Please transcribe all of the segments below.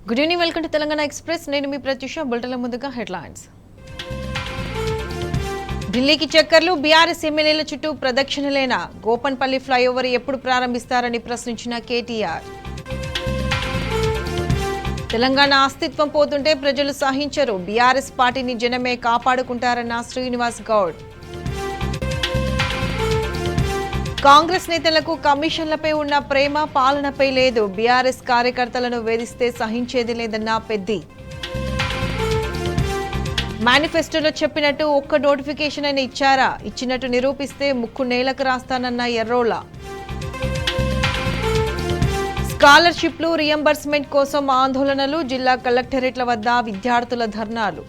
Good evening, welcome to Telangana express. నేను మీ ప్రత్యూష. బులెటిన్ల ముందుగా headlines. ఢిల్లీకి చక్కర్లు, బీఆర్ఎస్ ఎమ్మెల్యేల చుట్టూ ప్రదక్షిణలేనా? గోపన్పల్లి ఫ్లైఓవర్ ఎప్పుడు ప్రారంభిస్తారని ప్రశ్నించిన కేటీఆర్. తెలంగాణ అస్తిత్వం పోతుంటే ప్రజలు సహించరు, బీఆర్ఎస్ పార్టీని జనమే కాపాడుకుంటారన్న శ్రీనివాస్ గౌడ్. కాంగ్రెస్ నేతలకు కమిషన్లపై ఉన్న ప్రేమ పాలనపై లేదు, బీఆర్ఎస్ కార్యకర్తలను వేధిస్తే సహించేది లేదన్న పెద్ది. మేనిఫెస్టోలో చెప్పినట్టు ఒక్క నోటిఫికేషన్ అయినా ఇచ్చారా? ఇచ్చినట్టు నిరూపిస్తే ముక్కు నేలకు రాస్తానన్న ఎర్రోల. స్కాలర్షిప్లు రియంబర్స్మెంట్ కోసం ఆందోళనలు, జిల్లా కలెక్టరేట్ల వద్ద విద్యార్థుల ధర్నాలు.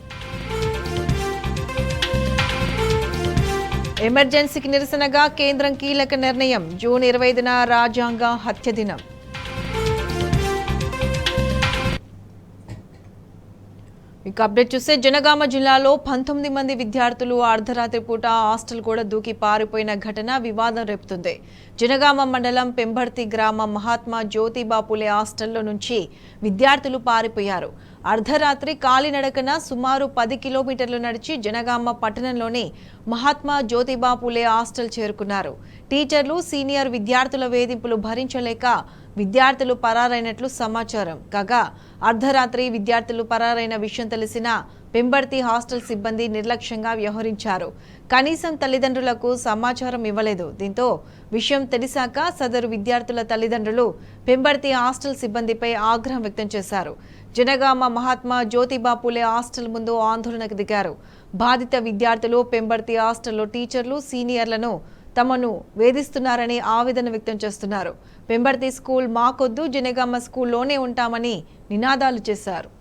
ఎమర్జెన్సీకి నిరసనగా కేంద్రం కీలక నిర్ణయం, జూన్ 25న రాజ్యాంగ హత్య దినం. ఇక అప్డేట్ చూస్తే జనగామ జిల్లాలో 19 మంది విద్యార్థులు అర్ధరాత్రి పూట హాస్టల్ కూడా దూకి పారిపోయిన ఘటన వివాదం రేపుతుంది. జనగామ మండలం పెంబర్తి గ్రామ మహాత్మా జ్యోతిబా పులే హాస్టల్లో నుంచి విద్యార్థులు పారిపోయారు. అర్ధరాత్రి కాలినడకన సుమారు 10 కిలోమీటర్లు నడిచి జనగామ పట్టణంలోని మహాత్మా జ్యోతిబా పులే హాస్టల్ చేరుకున్నారు. టీచర్లు, సీనియర్ విద్యార్థుల వేధింపులు భరించలేక విద్యార్థులు పరారైనట్లు సమాచారం కాగా, అర్ధరాత్రి విద్యార్థులు పరారైన విషయం తెలిసిన పెంబర్తి హాస్టల్ సిబ్బంది నిర్లక్ష్యంగా వ్యవహరించారు. కనీసం తల్లిదండ్రులకు సమాచారం ఇవ్వలేదు. దీంతో విషయం తెలిసాక సదరు విద్యార్థుల తల్లిదండ్రులు పెంబర్తి హాస్టల్ సిబ్బందిపై ఆగ్రహం వ్యక్తం చేశారు. జనగామ మహాత్మా జ్యోతిబా పులే హాస్టల్ ముందు ఆందోళనకు దిగారు. బాధిత విద్యార్థులు పెంబర్తి హాస్టల్లో టీచర్లు, సీనియర్లను తమను వేధిస్తున్నారని ఆవేదన వ్యక్తం చేస్తున్నారు. పెంబర్తి స్కూల్ మాకొద్దు, జనగామ స్కూల్లోనే ఉంటామని నినాదాలు చేశారు.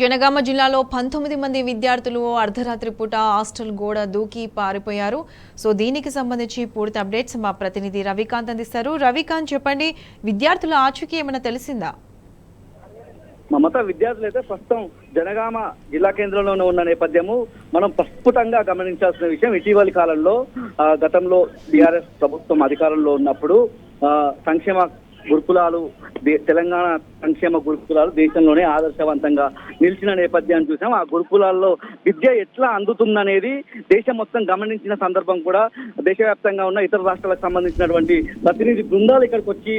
జనగామ జిల్లాలో 19 మంది విద్యార్థులు అర్ధరాత్రి పూట హాస్టల్ గోడ దూకి పారిపోయారు. సో దీనికి సంబంధించి పూర్తి అప్డేట్స్ మా ప్రతినిధి రవికాంత్ అందిస్తారు. రవికాంత్, చెప్పండి, విద్యార్థుల ఆచూకీ ఏమైనా తెలిసిందా? మమత, విద్యార్థులు అయితే ప్రస్తుతం జనగామ జిల్లా కేంద్రంలోనే ఉన్న నేపథ్యము మనం ప్రస్ఫుటంగా గమనించాల్సిన విషయం. ఇటీవలి కాలంలో గతంలో బీఆర్ఎస్ ప్రభుత్వం అధికారంలో ఉన్నప్పుడు సంక్షేమ గురుకులాలు, తెలంగాణ సంక్షేమ గురుకులాలు దేశంలోనే ఆదర్శవంతంగా నిలిచిన నేపథ్యాన్ని చూసాం. ఆ గురుకులాల్లో విద్య ఎట్లా అందుతుందనేది దేశం మొత్తం గమనించిన సందర్భం కూడా దేశవ్యాప్తంగా ఉన్న ఇతర రాష్ట్రాలకు సంబంధించినటువంటి ప్రతినిధి బృందాలు ఇక్కడికి వచ్చి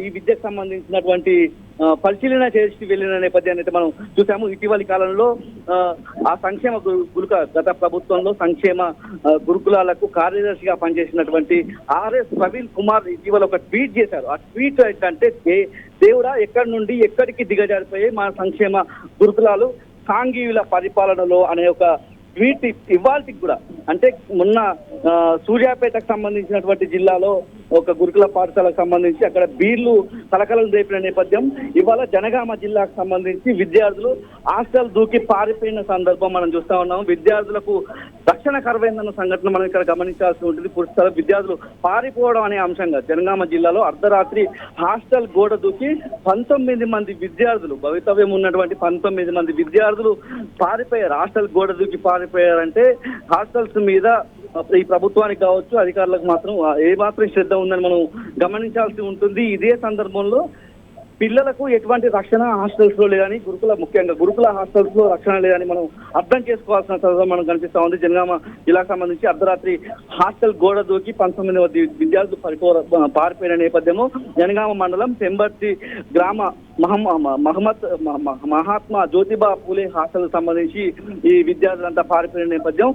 ఈ విద్యకు సంబంధించినటువంటి పరిశీలన చేసి వెళ్లిన నేపథ్యాన్ని అయితే మనం చూసాము. ఇటీవలి కాలంలో ఆ సంక్షేమ గత ప్రభుత్వంలో సంక్షేమ గురుకులాలకు కార్యదర్శిగా పనిచేసినటువంటి ఆర్ఎస్ ప్రవీణ్ కుమార్ ఇటీవల ఒక ట్వీట్ చేశారు. ఆ ట్వీట్ ఏంటంటే, దేవుడా ఎక్కడి నుండి ఎక్కడికి దిగజారిపోయాయి మా సంక్షేమ గురుకులాలు సాంఘీయుల పరిపాలనలో అనే ఒక ట్వీట్ ఇవాళకి కూడా, అంటే మొన్న సూర్యాపేటకు సంబంధించినటువంటి జిల్లాలో ఒక గురుకుల పాఠశాలకు సంబంధించి అక్కడ బీర్లు కలకలం రేపిన నేపథ్యం, ఇవాళ జనగామ జిల్లాకు సంబంధించి విద్యార్థులు హాస్టల్ దూకి పారిపోయిన సందర్భం మనం చూస్తా ఉన్నాము. విద్యార్థులకు రక్షణ కరువైందన్న సంఘటన మనం ఇక్కడ గమనించాల్సి ఉంటుంది. పురుషుల విద్యార్థులు పారిపోవడం అనే అంశంగా జనగామ జిల్లాలో అర్ధరాత్రి హాస్టల్ గోడ దూకి 19 మంది విద్యార్థులు, భవితవ్యం ఉన్నటువంటి 19 మంది విద్యార్థులు పారిపోయారు. హాస్టల్ గోడ దూకి పారిపోయారంటే హాస్టల్స్ మీద ఈ ప్రభుత్వానికి కావచ్చు, అధికారులకు మాత్రం ఏమాత్రం శ్రద్ధ ఉందని మనం గమనించాల్సి ఉంటుంది. ఇదే సందర్భంలో పిల్లలకు ఎటువంటి రక్షణ హాస్టల్స్ లో లేదని, ముఖ్యంగా గురుకుల హాస్టల్స్ లో రక్షణ లేదని మనం అర్థం చేసుకోవాల్సిన సందర్భం మనకు కనిపిస్తా ఉంది. జనగామ జిల్లాకు సంబంధించి అర్ధరాత్రి హాస్టల్ గోడ దూకి 19 మంది విద్యార్థులు పారిపోయిన నేపథ్యము జనగామ మండలం పెంబర్తి గ్రామ మహాత్మా జ్యోతిబా పూలే హాస్టల్ సంబంధించి ఈ విద్యార్థులంతా పారిపోయిన నేపథ్యం.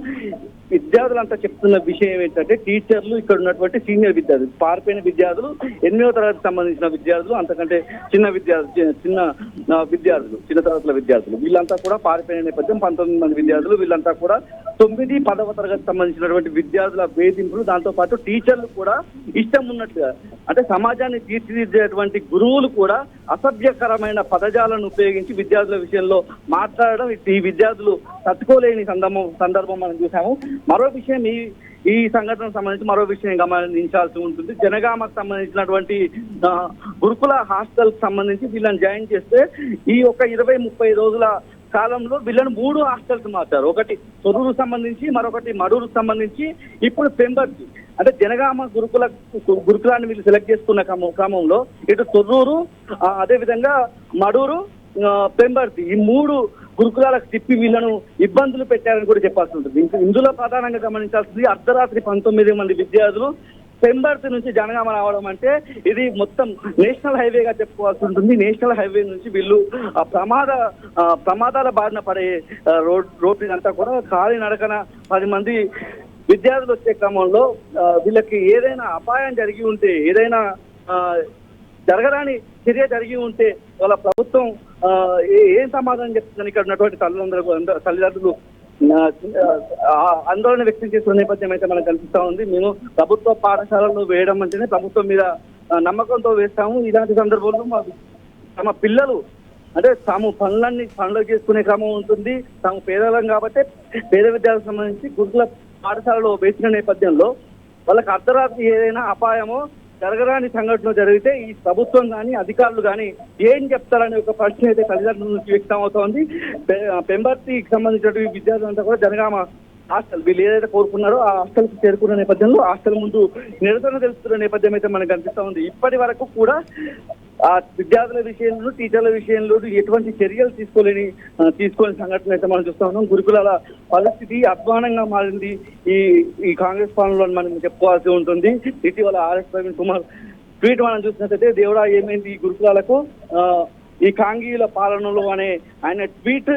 విద్యార్థులంతా చెప్తున్న విషయం ఏంటంటే, టీచర్లు, ఇక్కడ ఉన్నటువంటి సీనియర్ విద్యార్థులు, పారిపోయిన విద్యార్థులు 8వ తరగతికి సంబంధించిన విద్యార్థులు, అంతకంటే చిన్న తరగతుల విద్యార్థులు, వీళ్ళంతా కూడా పారిపోయిన నేపథ్యం. 19 మంది విద్యార్థులు, వీళ్ళంతా కూడా 9, 10వ తరగతి సంబంధించినటువంటి విద్యార్థుల వేధింపులు, దాంతో పాటు టీచర్లు కూడా ఇష్టం ఉన్నట్లుగా, అంటే సమాజాన్ని తీర్చిదిద్దేటువంటి గురువులు కూడా అసభ్యకరమైన పదజాలను ఉపయోగించి విద్యార్థుల విషయంలో మాట్లాడడం ఈ విద్యార్థులు తట్టుకోలేని సందర్భం మనం చూసాము. మరో విషయం, ఈ సంఘటనకు సంబంధించి మరో విషయం గమనించాల్సి ఉంటుంది. జనగామకు సంబంధించినటువంటి గురుకుల హాస్టల్ సంబంధించి వీళ్ళని జాయిన్ చేస్తే ఈ ఒక 20-30 రోజుల కాలంలో వీళ్ళని 3 హాస్టల్స్ మార్చారు. ఒకటి తొర్రూరు సంబంధించి, మరొకటి మడూరుకు సంబంధించి, ఇప్పుడు పెంబర్తి. అంటే జనగామ గురుకులాన్ని వీళ్ళు సెలెక్ట్ చేసుకున్న క్రమంలో ఇటు తొర్రూరు, అదేవిధంగా మడూరు, పెంబర్తి ఈ 3 గురుకులాలకు తిప్పి వీళ్ళను ఇబ్బందులు పెట్టారని కూడా చెప్పాల్సి ఉంటుంది. ఇందులో ప్రధానంగా గమనించాల్సింది అర్ధరాత్రి 19 మంది విద్యార్థులు పెంబర్తి నుంచి జనగామ రావడం అంటే ఇది మొత్తం నేషనల్ హైవేగా చెప్పుకోవాల్సి ఉంటుంది. నేషనల్ హైవే నుంచి వీళ్ళు ప్రమాదాల బారిన పడే రోడ్ ఇదంతా కూడా కాలినడకన 10 మంది విద్యార్థులు వచ్చే క్రమంలో వీళ్ళకి ఏదైనా అపాయం జరిగి ఉంటే, ఏదైనా జరగరాని చర్య జరిగి ఉంటే వాళ్ళ ప్రభుత్వం ఏం సమాధానం చెప్తుందని ఇక్కడ ఉన్నటువంటి తల్లిదండ్రులు ఆందోళన వ్యక్తం చేస్తున్న నేపథ్యం అయితే మనకు కనిపిస్తా ఉంది. మేము ప్రభుత్వ పాఠశాలలో వేయడం అంటేనే ప్రభుత్వం మీద నమ్మకంతో వేస్తాము. ఇలాంటి సందర్భంలో తమ పిల్లలు అంటే తాము పనులు చేసుకునే క్రమం ఉంటుంది. తాము పేదలం కాబట్టి పేద విద్యార్థులకు సంబంధించి గురుకుల పాఠశాలలో వేసిన నేపథ్యంలో వాళ్ళకి అర్ధరాత్రి ఏదైనా అపాయమో జరగరాని సంఘటన జరిగితే ఈ ప్రభుత్వం కానీ అధికారులు కానీ ఏం చెప్తారనే ఒక ప్రశ్న అయితే తల్లిదండ్రుల నుంచి వ్యక్తం అవుతోంది. పెంబర్తికి సంబంధించిన విద్యార్థులంతా కూడా జనగామ హాస్టల్ వీళ్ళు ఏదైతే కోరుకున్నారో ఆ హాస్టల్కి చేరుకున్న నేపథ్యంలో హాస్టల్ ముందు నిరసన తెలుస్తున్న నేపథ్యం అయితే మనకు కనిపిస్తా ఉంది. ఇప్పటి వరకు కూడా ఆ విద్యార్థుల విషయంలో, టీచర్ల విషయంలో ఎటువంటి చర్యలు తీసుకోని సంఘటన అయితే మనం చూస్తా ఉన్నాం. గురుకులాల పరిస్థితి అధ్వానంగా మారింది ఈ కాంగ్రెస్ పాలనలో మనం చెప్పుకోవాల్సి ఉంటుంది. ఇటీవల ఆర్ఎస్ ప్రవీణ్ కుమార్ ట్వీట్ మనం చూసినట్లయితే దేవుడా ఏమైంది ఈ గురుకులాలకు ఈ కాంగీల పాలనలో అనే ఆయన ట్వీట్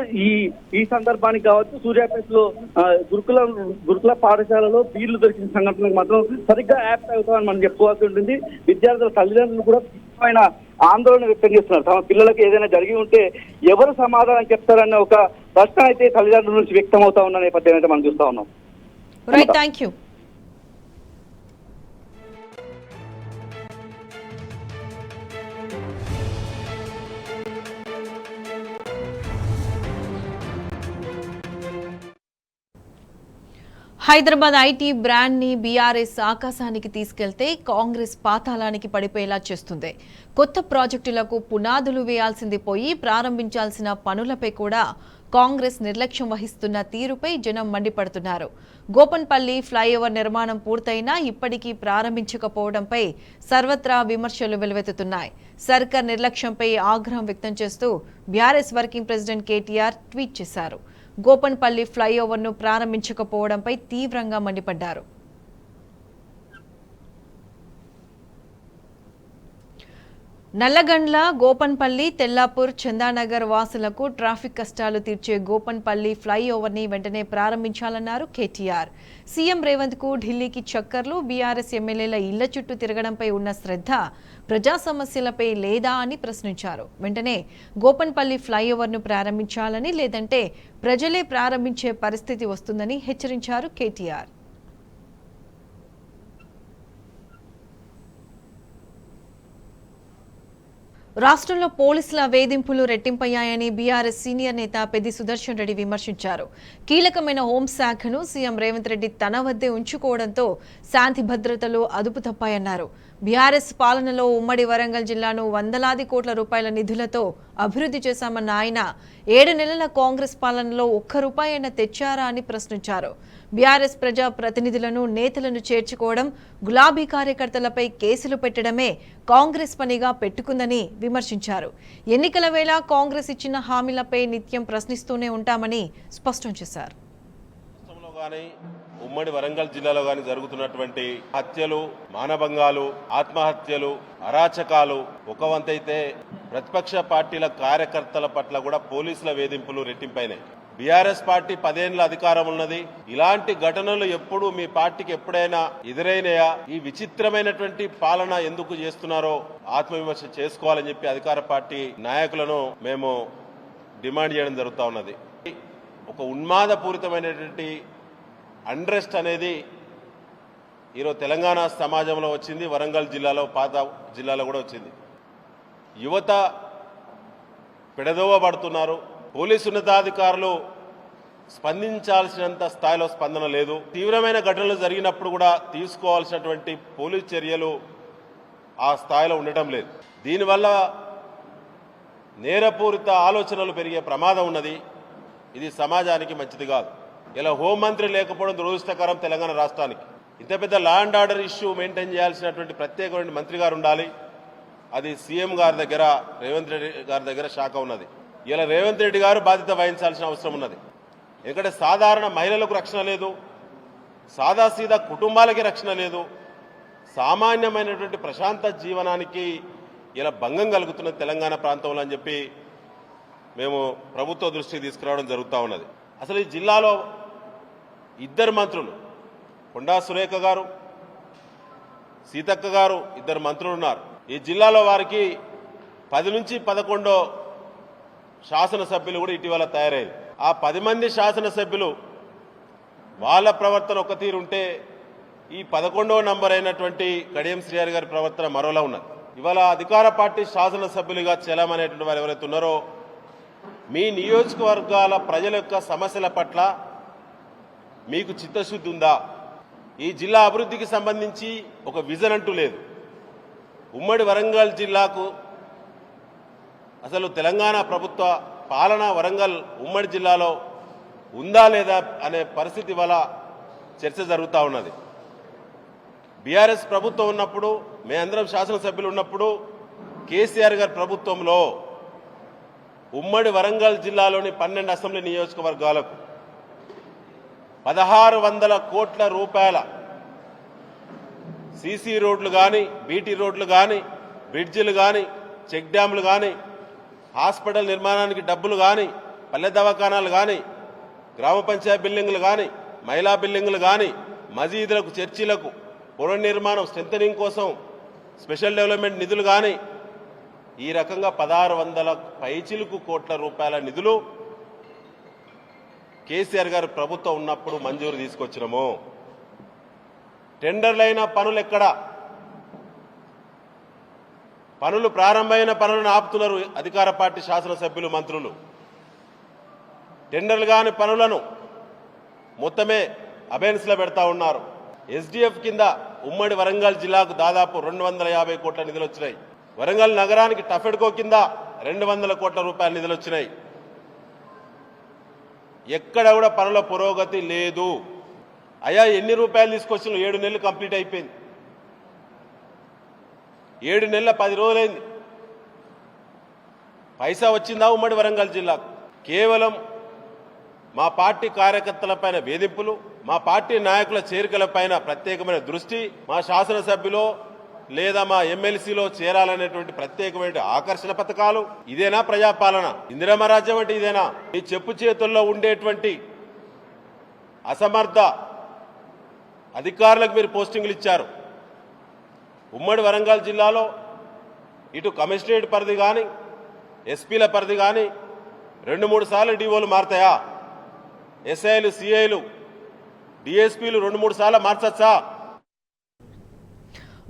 ఈ సందర్భానికి కావచ్చు. సూర్యాపేటలో గురుకుల పాఠశాలలో బీర్లు దొరికిన సంఘటనకు మాత్రం సరిగ్గా యాప్ట్ అవుతామని మనం చెప్పుకోవాల్సి ఉంటుంది. విద్యార్థుల తల్లిదండ్రులు కూడా తీవ్రమైన ఆందోళన వ్యక్తం చేస్తున్నారు. తమ పిల్లలకు ఏదైనా జరిగి ఉంటే ఎవరు సమాధానం చెప్తారన్న ఒక ప్రశ్న అయితే తల్లిదండ్రుల నుంచి వ్యక్తం అవుతా ఉన్న నేపథ్యం అయితే మనం చూస్తా ఉన్నాం. Right, thank you. Hyderabad IT brand ని బీఆర్ఎస్ ఆకాశానికి తీసుకెళ్తే కాంగ్రెస్ పాతాళానికి పడిపోయేలా చేస్తుంది. కొత్త ప్రాజెక్టులకు పునాదులు వేయాల్సింది పోయి ప్రారంభించాల్సిన పనులపై కూడా కాంగ్రెస్ నిర్లక్ష్యం వహిస్తున్న తీరుపై జనం మండిపడుతున్నారు. గోపన్పల్లి ఫ్లైఓవర్ నిర్మాణం పూర్తయినా ఇప్పటికీ ప్రారంభించకపోవడంపై సర్వత్రా విమర్శలు వెలువెత్తుతున్నాయి. సర్కార్ నిర్లక్ష్యంపై ఆగ్రహం వ్యక్తం చేస్తూ BRS working president KTR tweet చేశారు. గోపన్పల్లి ఫ్లైఓవర్ను ప్రారంభించకపోవడంపై తీవ్రంగా మండిపడ్డారు. నల్లగండ్ల, గోపన్పల్లి, తెల్లాపూర్, చందానగర్ వాసులకు ట్రాఫిక్ కష్టాలు తీర్చే గోపన్పల్లి ఫ్లైఓవర్ని వెంటనే ప్రారంభించాలన్నారు కేటీఆర్. సీఎం రేవంత్ కు ఢిల్లీకి చక్కర్లు, బీఆర్ఎస్ ఎమ్మెల్యేల ఇళ్ల చుట్టూ తిరగడంపై ఉన్న శ్రద్ధ ప్రజా సమస్యలపై లేదా అని ప్రశ్నించారు. వెంటనే గోపన్పల్లి ఫ్లైఓవర్ను ప్రారంభించాలని, లేదంటే ప్రజలే ప్రారంభించే పరిస్థితి వస్తుందని హెచ్చరించారు కేటీఆర్. రాష్ట్రంలో పోలీసుల వేధింపులు రెట్టింపయ్యాయని బీఆర్ఎస్ సీనియర్ నేత పెద్ది సుదర్శన్ రెడ్డి విమర్శించారు. కీలకమైన హోంశాఖను సీఎం రేవంత్ రెడ్డి తన వద్దే ఉంచుకోవడంతో శాంతి భద్రతలు అదుపు తప్పాయన్నారు. బీఆర్ఎస్ పాలనలో ఉమ్మడి వరంగల్ జిల్లాను వందలాది కోట్ల రూపాయల నిధులతో అభివృద్ధి చేశామన్న ఆయన 7 నెలల కాంగ్రెస్ పాలనలో ₹1 అయినా తెచ్చారా అని ప్రశ్నించారు. బీఆర్ఎస్ ప్రజా ప్రతినిధులను, నేతలను చేర్చుకోవడం, గులాబీ కార్యకర్తలపై కేసులు పెట్టడమే కాంగ్రెస్ పనిగా పెట్టుకుందని విమర్శించారు. ఎన్నికల వేళ కాంగ్రెస్ ఇచ్చిన హామీలపై నిత్యం ప్రశ్నిస్తూనే ఉంటామని స్పష్టం చేశారు. ఉమ్మడి వరంగల్ జిల్లాలో కానీ జరుగుతున్నటువంటి హత్యలు, మానభంగాలు, ఆత్మహత్యలు, అరాచకాలు ఒక వంతైతే ప్రతిపక్ష పార్టీల కార్యకర్తల పట్ల కూడా పోలీసుల వేధింపులు రెట్టింపైనాయి. బీఆర్ఎస్ పార్టీ 10 ఏళ్ల అధికారం ఉన్నది. ఇలాంటి ఘటనలు ఎప్పుడు మీ పార్టీకి ఎప్పుడైనా ఎదురైనాయా? ఈ విచిత్రమైనటువంటి పాలన ఎందుకు చేస్తున్నారో ఆత్మవిమర్శ చేసుకోవాలని చెప్పి అధికార పార్టీ నాయకులను మేము డిమాండ్ చేయడం జరుగుతూ ఉన్నది. ఒక ఉన్మాదపూరితమైనటువంటి అండ్రెస్ట్ అనేది ఈరోజు తెలంగాణ సమాజంలో వచ్చింది, వరంగల్ జిల్లాలో, పాత జిల్లాలో కూడా వచ్చింది. యువత పెడదోవబడుతున్నారు. పోలీసు ఉన్నతాధికారులు స్పందించాల్సినంత స్థాయిలో స్పందన లేదు. తీవ్రమైన ఘటనలు జరిగినప్పుడు కూడా తీసుకోవాల్సినటువంటి పోలీస్ చర్యలు ఆ స్థాయిలో ఉండటం లేదు. దీనివల్ల నేరపూరిత ఆలోచనలు పెరిగే ప్రమాదం ఉన్నది. ఇది సమాజానికి మంచిది కాదు. ఇలా హోంమంత్రి లేకపోవడం దురదృష్టకరం తెలంగాణ రాష్ట్రానికి. ఇంత పెద్ద law and order issue maintain చేయాల్సినటువంటి ప్రత్యేకమైన మంత్రి గారు ఉండాలి. అది సీఎం గారి దగ్గర, రేవంత్ రెడ్డి గారి దగ్గర శాఖ ఉన్నది. ఇలా రేవంత్ రెడ్డి గారు బాధ్యత వహించాల్సిన అవసరం ఉన్నది. ఎందుకంటే సాధారణ మహిళలకు రక్షణ లేదు, సాదాసీదా కుటుంబాలకి రక్షణ లేదు, సామాన్యమైనటువంటి ప్రశాంత జీవనానికి ఇలా భంగం కలుగుతున్నది తెలంగాణ ప్రాంతంలో అని చెప్పి మేము ప్రభుత్వ దృష్టికి తీసుకురావడం జరుగుతూ ఉన్నది. అసలు ఈ జిల్లాలో ఇద్దరు మంత్రులు, కొండా సురేఖ గారు, సీతక్క గారు, ఇద్దరు మంత్రులు ఉన్నారు. ఈ జిల్లాలో వారికి 10 నుంచి 11 శాసనసభ్యులు కూడా ఇటీవల తయారయ్యారు. ఆ 10 మంది శాసనసభ్యులు వాళ్ళ ప్రవర్తన ఒక తీరు ఉంటే, ఈ 11వ నంబర్ అయినటువంటి కడియం శ్రీహరి గారి ప్రవర్తన మరోలా ఉన్నది. ఇవాళ అధికార పార్టీ శాసనసభ్యులుగా చెలామనేటువంటి వారు ఎవరైతే ఉన్నారో, మీ నియోజకవర్గాల ప్రజల యొక్క సమస్యల పట్ల మీకు చిత్తశుద్ధి ఉందా? ఈ జిల్లా అభివృద్ధికి సంబంధించి ఒక విజన్ అంటూ లేదు. ఉమ్మడి వరంగల్ జిల్లాకు అసలు తెలంగాణ ప్రభుత్వ పాలన వరంగల్ ఉమ్మడి జిల్లాలో ఉందా లేదా అనే పరిస్థితి వల్ల చర్చ జరుగుతూ ఉన్నది. బీఆర్ఎస్ ప్రభుత్వం ఉన్నప్పుడు, మేమందరం శాసనసభ్యులు ఉన్నప్పుడు, కేసీఆర్ గారి ప్రభుత్వంలో ఉమ్మడి వరంగల్ జిల్లాలోని 12 అసెంబ్లీ నియోజకవర్గాలకు 1600 కోట్ల రూపాయల సీసీ రోడ్లు కానీ, బీటీ రోడ్లు కానీ, బ్రిడ్జిలు కానీ, చెక్ డ్యాంలు కానీ, హాస్పిటల్ నిర్మాణానికి డబ్బులు కానీ, పల్లె దవాఖానాలు కానీ, గ్రామ పంచాయతీ బిల్డింగులు కానీ, మహిళా బిల్డింగులు కానీ, మసీదులకు, చర్చిలకు పునర్నిర్మాణం స్ట్రెంథనింగ్ కోసం స్పెషల్ డెవలప్మెంట్ నిధులు కానీ, ఈ రకంగా 1600 పైచిలుకు కోట్ల రూపాయల నిధులు కేసీఆర్ గారి ప్రభుత్వం ఉన్నప్పుడు మంజూరు తీసుకొచ్చినాము. టెండర్లైన పనులు ఎక్కడ? పనులు ప్రారంభమైన పనులను ఆపుతున్నారు అధికార పార్టీ శాసనసభ్యులు, మంత్రులు. టెండర్లు కాని పనులను మొత్తమే అబెన్స్లో పెడతా ఉన్నారు. ఎస్డిఎఫ్ కింద ఉమ్మడి వరంగల్ జిల్లాకు దాదాపు 250 కోట్ల నిధులు వచ్చినాయి. వరంగల్ నగరానికి టఫెడ్కో కింద 200 కోట్ల రూపాయల నిధులు వచ్చినాయి. ఎక్కడ కూడా పనుల పురోగతి లేదు. అయ్యా ఎన్ని రూపాయలు తీసుకొచ్చిన? 7 నెలలు కంప్లీట్ అయిపోయింది. 7 నెలల 10 రోజులైంది. పైసా వచ్చిందా ఉమ్మడి వరంగల్ జిల్లాకు? కేవలం మా పార్టీ కార్యకర్తలపైన వేధింపులు, మా పార్టీ నాయకుల చేరికలపైన ప్రత్యేకమైన దృష్టి, మా శాసనసభ్యులో లేదా మా ఎమ్మెల్సీలో చేరాలనేటువంటి ప్రత్యేకమైన ఆకర్షణ పథకాలు. ఇదేనా ప్రజాపాలన? ఇందిరమ్మ రాజ్యం అంటే ఇదేనా? ఈ చెప్పు చేతుల్లో ఉండేటువంటి అసమర్థ అధికారులకు మీరు పోస్టింగ్లు ఇచ్చారు. ఉమ్మడి వరంగల్ జిల్లాలో ఇటు కమిషనరేట్ పరిధి కానీ, ఎస్పీల పరిధి కానీ 2-3 సార్లు డిఓలు మారుతాయా? ఎస్ఐలు, సిఐలు, డిఎస్పీలు 2-3 సార్లు మార్చచ్చా?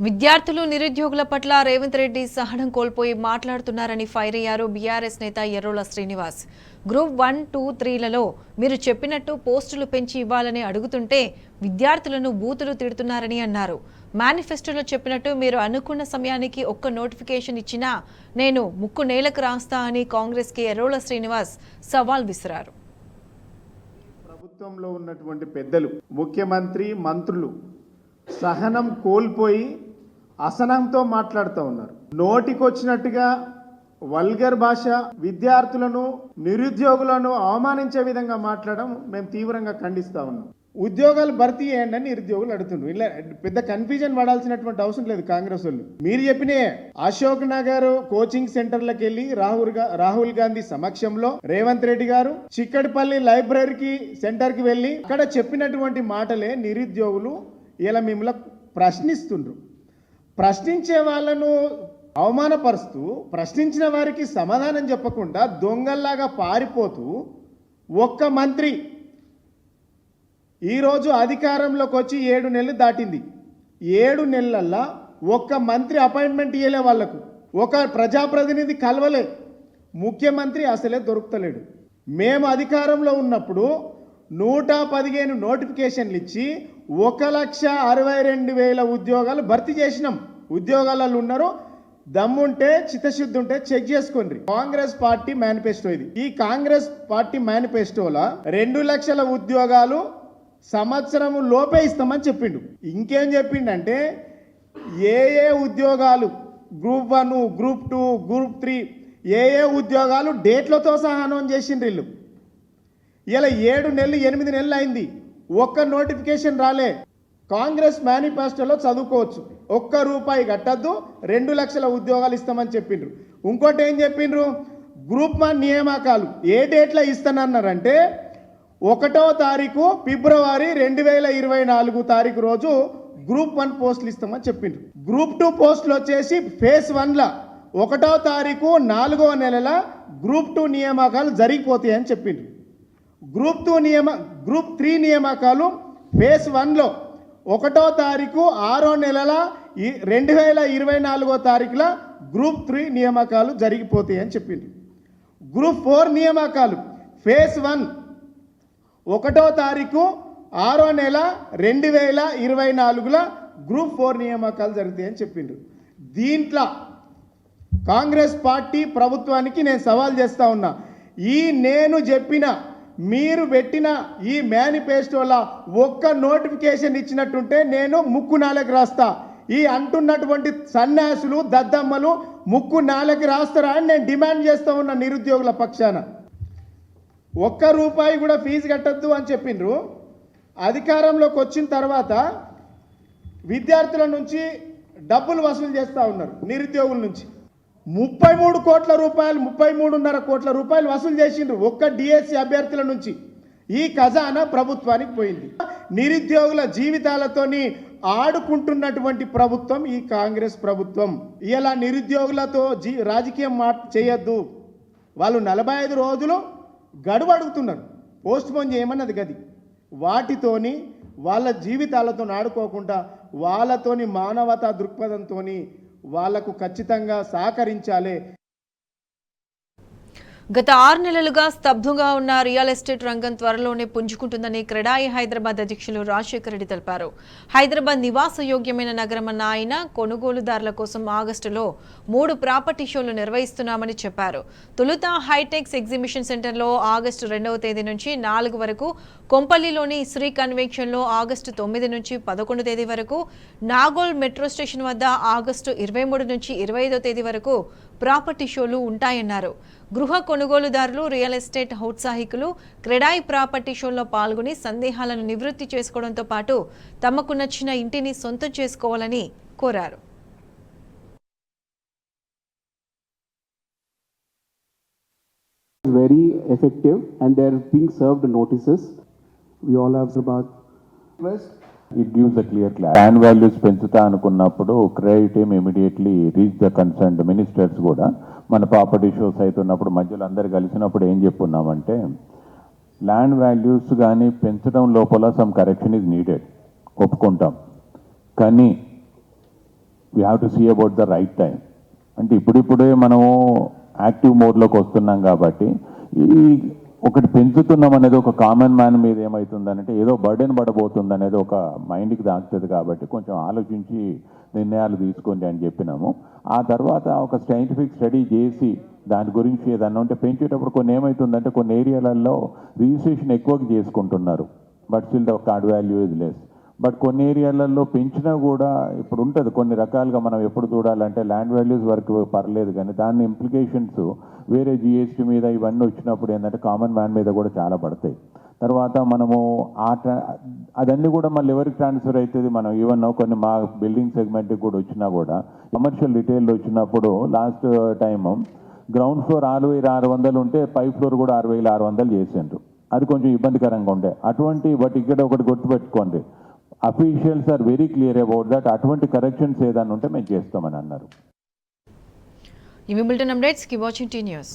విద్యార్థులు, నిరుద్యోగుల పట్ల రేవంత్ రెడ్డి సహనం కోల్పోయి మాట్లాడుతున్నారని ఫైర్ అయ్యారు బీఆర్ఎస్ నేత ఎర్రోల శ్రీనివాస్. గ్రూప్ 1, 2, 3లలో మీరు చెప్పినట్టు పోస్టులు పెంచి ఇవ్వాలని అడుగుతుంటే విద్యార్థులను బూతులు తిడుతున్నారని అన్నారు. మేనిఫెస్టోలో చెప్పినట్టు మీరు అనుకున్న సమయానికి ఒక్క నోటిఫికేషన్ ఇచ్చినా నేను ముక్కు నేలకు రాస్తా అని కాంగ్రెస్కి ఎర్రోల శ్రీనివాస్ సవాల్ విసిరారు. ప్రభుత్వంలో ఉన్నటువంటి పెద్దలు, ముఖ్యమంత్రి, మంత్రులు సహనం కోల్పోయి అసహనంతో మాట్లాడుతూ ఉన్నారు. నోటికొచ్చినట్టుగా వల్గర్ భాష, విద్యార్థులను, నిరుద్యోగులను అవమానించే విధంగా మాట్లాడడం మేము తీవ్రంగా ఖండిస్తూ ఉన్నాం. ఉద్యోగాలు భర్తీ చేయండి అని నిరుద్యోగులు అడుగుతుండ్రు. ఇలా పెద్ద కన్ఫ్యూజన్ పడాల్సినటువంటి అవసరం లేదు. కాంగ్రెస్ వాళ్ళు మీరు చెప్పినే అశోక్ నగర్ కోచింగ్ సెంటర్లకు వెళ్ళి రాహుల్ గాంధీ సమక్షంలో రేవంత్ రెడ్డి గారు చిక్కడిపల్లి లైబ్రరీకి సెంటర్కి వెళ్ళి అక్కడ చెప్పినటువంటి మాటలే నిరుద్యోగులు ఇలా మిమ్మల్ని ప్రశ్నిస్తుండ్రు. ప్రశ్నించే వాళ్ళను అవమానపరుస్తూ, ప్రశ్నించిన వారికి సమాధానం చెప్పకుండా దొంగల్లాగా పారిపోతూ ఒక్క మంత్రి ఈరోజు అధికారంలోకి వచ్చి 7 నెలలు దాటింది. 7 నెలల్లో ఒక్క మంత్రి అపాయింట్మెంట్ ఇవ్వలే, వాళ్లకు ఒక ప్రజాప్రతినిధి కలవలే, ముఖ్యమంత్రి అసలే దొరుకుతలేడు. మేము అధికారంలో ఉన్నప్పుడు 115 నోటిఫికేషన్లు ఇచ్చి 1,62,000 ఉద్యోగాలు భర్తీ చేసినాం. ఉద్యోగాలలో ఉన్నారు, దమ్ముంటే చిత్తశుద్ధి ఉంటే చెక్ చేసుకోండి. కాంగ్రెస్ పార్టీ మేనిఫెస్టో ఇది. ఈ కాంగ్రెస్ పార్టీ మేనిఫెస్టోలో 2 లక్షల ఉద్యోగాలు సంవత్సరం లోపే ఇస్తామని చెప్పిండు. ఇంకేం చెప్పిండంటే ఏ ఉద్యోగాలు గ్రూప్ 1, గ్రూప్ 2, గ్రూప్ 3 ఏ ఉద్యోగాలు డేట్లతో సహా అనౌన్స్ చేసిండ్రు వీళ్ళు. ఇలా 7 నెలలు 8 నెలలు అయింది, ఒక్క నోటిఫికేషన్ రాలే. కాంగ్రెస్ మేనిఫెస్టోలో చదువుకోవచ్చు, ₹1 కట్టద్దు 2 లక్షల ఉద్యోగాలు ఇస్తామని చెప్పిండ్రు. ఇంకోటి ఏం చెప్పిండ్రు, గ్రూప్ 1 నియామకాలు ఏ డేట్లో ఇస్తానన్నారంటే 1వ తారీఖు ఫిబ్రవరి 2024 తారీఖు రోజు గ్రూప్ 1 పోస్టులు ఇస్తామని చెప్పిండ్రు. గ్రూప్ 2 పోస్టులు వచ్చేసి ఫేజ్ 1ల 1వ తారీఖు 4వ నెలల గ్రూప్ 2 నియామకాలు జరిగిపోతాయని చెప్పిండ్రు. గ్రూప్ 3 నియామకాలు ఫేజ్ 1లో 1వ తారీఖు 6వ నెలల 2024 తారీఖుల గ్రూప్ 3 నియామకాలు జరిగిపోతాయని చెప్పిండ్రు. గ్రూప్ 4 నియామకాలు ఫేజ్ 1 1వ తారీఖు 6వ నెల 2024 గ్రూప్ 4 నియామకాలు జరుగుతాయని చెప్పిండ్రు. దీంట్లో కాంగ్రెస్ పార్టీ ప్రభుత్వానికి నేను సవాల్ చేస్తా ఉన్నా, నేను చెప్పిన మీరు పెట్టిన ఈ మేనిఫెస్టోలో ఒక్క నోటిఫికేషన్ ఇచ్చినట్టుంటే నేను ముక్కు నాలుగు రాస్తా. ఈ అంటున్నటువంటి సన్యాసులు దద్దమ్మలు ముక్కు నాలుగు రాస్తారా అని నేను డిమాండ్ చేస్తా ఉన్నా నిరుద్యోగుల పక్షాన. ₹1 కూడా ఫీజు కట్టద్దు అని చెప్పిండ్రు. అధికారంలోకి వచ్చిన తర్వాత విద్యార్థుల నుంచి డబ్బులు వసూలు చేస్తూ ఉన్నారు. నిరుద్యోగుల నుంచి 33 కోట్ల రూపాయలు 33.5 కోట్ల రూపాయలు వసూలు చేసిండ్రు ఒక్క డిఎస్సి అభ్యర్థుల నుంచి. ఈ ఖజానా ప్రభుత్వానికి పోయింది. నిరుద్యోగుల జీవితాలతోని ఆడుకుంటున్నటువంటి ప్రభుత్వం ఈ కాంగ్రెస్ ప్రభుత్వం. ఇలా నిరుద్యోగులతో రాజకీయం చేయొద్దు. వాళ్ళు 45 రోజులు గడువు అడుగుతున్నారు, పోస్ట్ పోన్ చేయమన్నది గది. వాటితోని వాళ్ళ జీవితాలతో ఆడుకోకుండా వాళ్ళతోని మానవతా దృక్పథంతో వాళ్లకు ఖచ్చితంగా సహకరించాలి. గత 6 నెలలుగా స్తబ్దుగా ఉన్న రియల్ ఎస్టేట్ రంగం త్వరలోనే పుంజుకుంటుందని క్రెడాయి హైదరాబాద్ అధ్యక్షులు రాజశేఖర్ రెడ్డి తెలిపారు. హైదరాబాద్ నివాసయోగ్యమైన నగరమన్న ఆయన కొనుగోలుదారుల కోసం ఆగస్టులో 3 ప్రాపర్టీ షోలు నిర్వహిస్తున్నామని చెప్పారు. తొలుత హైటెక్స్ ఎగ్జిబిషన్ సెంటర్లో ఆగస్టు 2వ తేదీ నుంచి 4 వరకు, కొంపల్లిలోని శ్రీ కన్వెన్షన్లో ఆగస్టు 9 నుంచి 11 తేదీ వరకు, నాగోల్ మెట్రో స్టేషన్ వద్ద ఆగస్టు 23 నుంచి 25వ తేదీ వరకు ప్రాపర్టీ షోలు ఉంటాయన్నారు. గృహ కొనుగోలుదారులు, రియల్ ఎస్టేట్ ఔత్సాహికులు క్రెడాయి ప్రాపర్టీ షోల్లో పాల్గొని సందేహాలను నివృత్తి చేసుకోవడంతో పాటు తమకు నచ్చిన ఇంటిని సొంతం చేసుకోవాలని కోరారు. Very effective and they are being served notices. We all have about It gives a clear clarity. Land values పెంచుతా అనుకున్నప్పుడు credit team immediately reach the concerned ministers కూడా మన ప్రాపర్టీ షోస్ అవుతున్నప్పుడు మధ్యలో అందరు కలిసినప్పుడు ఏం చెప్పున్నామంటే ల్యాండ్ వాల్యూస్ కానీ పెంచడం లోపల సమ్ కరెక్షన్ ఈజ్ నీడెడ్, ఒప్పుకుంటాం. కానీ we have to see about the right time. అంటే ఇప్పుడిప్పుడే మనము యాక్టివ్ మోడ్లోకి వస్తున్నాం కాబట్టి ఈ ఒకటి పెంచుతున్నాం అనేది ఒక కామన్ మ్యాన్ మీద ఏమవుతుందనంటే ఏదో బర్డెన్ పడబోతుంది అనేది ఒక మైండ్కి దాగుతుంది. కాబట్టి కొంచెం ఆలోచించి నిర్ణయాలు తీసుకోండి అని చెప్పినాము. ఆ తర్వాత ఒక సైంటిఫిక్ స్టడీ చేసి దాని గురించి ఏదన్నా ఉంటే పెంచేటప్పుడు కొన్ని ఏమవుతుందంటే కొన్ని ఏరియాలలో రిజిస్ట్రేషన్ ఎక్కువగా చేసుకుంటున్నారు, but still the card value is less. But కొన్ని ఏరియాలలో పెంచినా కూడా ఇప్పుడు ఉంటుంది కొన్ని రకాలుగా మనం ఎప్పుడు చూడాలంటే ల్యాండ్ వాల్యూస్ వరకు పర్లేదు, కానీ దాని ఇంప్లికేషన్స్ వేరే జిఎస్టీ మీద ఇవన్నీ వచ్చినప్పుడు ఏంటంటే కామన్ మ్యాన్ మీద కూడా చాలా పడతాయి. తర్వాత మనము అదన్నీ కూడా మళ్ళీ ఎవరికి ట్రాన్స్ఫర్ అవుతుంది. మనం ఈవెన్ కొన్ని మా బిల్డింగ్ సెగ్మెంట్కి కూడా వచ్చినా కూడా కమర్షియల్ రిటైల్లో వచ్చినప్పుడు లాస్ట్ టైం గ్రౌండ్ ఫ్లోర్ 6,600 ఉంటే పై ఫ్లోర్ కూడా 6,600 చేసిండ్రు. అది కొంచెం ఇబ్బందికరంగా ఉండే అటువంటి. బట్ ఇక్కడ ఒకటి గుర్తుపెట్టుకోండి, officials are very clear about that. అటువంటి కరెక్షన్స్ ఏదన్నా ఉంటే మేము చేస్తామని అన్నారు. ఈ బులెటిన్ అప్డేట్స్ కి వాచింగ్ టీ న్యూస్.